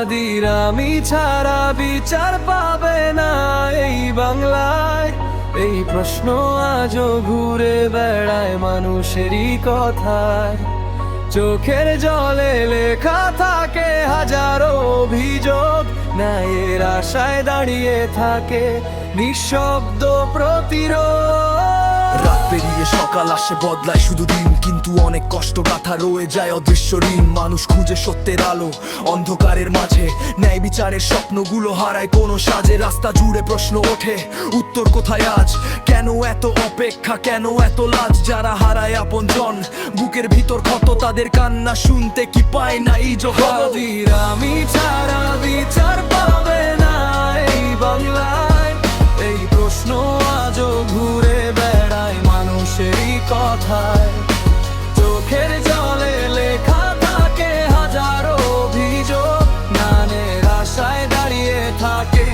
হাদিরামি ছাড়া বিচার পাবে না এই বাংলায়। এই প্রশ্ন আজও ঘুরে বেড়ায় মানুষেরই কথায়। চোখের জলে লেখা থাকে হাজারো অভিযোগ, ন্যায়ের আশায় দাঁড়িয়ে থাকে নিঃশব্দ প্রতিরোধ। রাত পেরিয়ে সকাল আসে, বদলায় শুধু দিন, কিন্তু অনেক কষ্ট গাথা রয়ে যায় অদৃশ্য ঋণ। মানুষ খুঁজে সত্যের আলো অন্ধকারের মাঝে, ন্যায় বিচারের স্বপ্নগুলো হারায় কোনো সাজে। রাস্তা জুড়ে প্রশ্ন ওঠে, উত্তর কোথায় আজ? কেন এত অপেক্ষা, কেন এত লাজ? যারা হারায় আপনজন, বুকের ভিতর ক্ষত, তাদের কান্না শুনতে কি পায় না এই জবাব? হাদিরামি ছাড়া বিচার পাবে না এই বাংলায়। এই প্রশ্ন আজও ঘুরে বেড়ায় মানুষেরই কথায়। চোখের জলে লেখা থাকে হাজারো অভিযোগ, জ্ঞানের আশায় দাঁড়িয়ে থাকে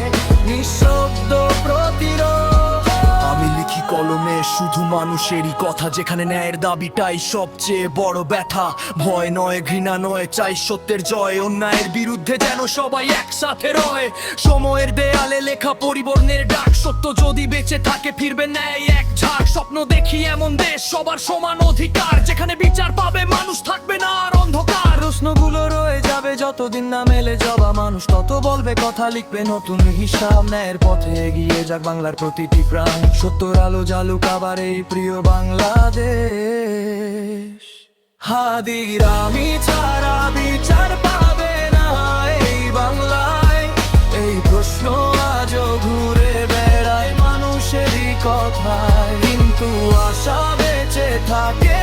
নিঃশব্দ প্রতিরোধ। আমি লিখি কলমে শুধু মানুষেরই কথা, যেখানে ন্যায়ের দাবিটাই সবচেয়ে বড় ব্যথা। ভয় নয়, ঘৃণা নয়, চাই সত্যের জয়। অন্যায়ের বিরুদ্ধে যেন সবাই একসাথে রয়। সময়ের দেয়ালে লেখা পরিবর্তনের ডাক, সত্য যদি বেঁচে থাকে ফিরবে ন্যায় এক ঝাঁক। স্বপ্ন দেখি এমন দেশ, সবার সমান অধিকার, যেখানে বিচার পাবে মানুষ, থাকবে না আর অন্ধকার। প্রশ্নগুলো রয়ে যাবে যতদিন না মেলে জবা, মানুষ তত বলবে কথা, লিখবে নতুন হিসাব। ন্যায়ের পথে এগিয়ে যাক বাংলার প্রতিটি প্রাণ, সত্যর আলো জ্বালুক আবার এই প্রিয় বাংলাদেশ। হাদিরামি ছাড়া বিচার পাবে না এই বাংলায়। এই প্রশ্ন আজও ঘুরে বেড়ায় মানুষেরই কথায়, কিন্তু আশা বেঁচে থাকে।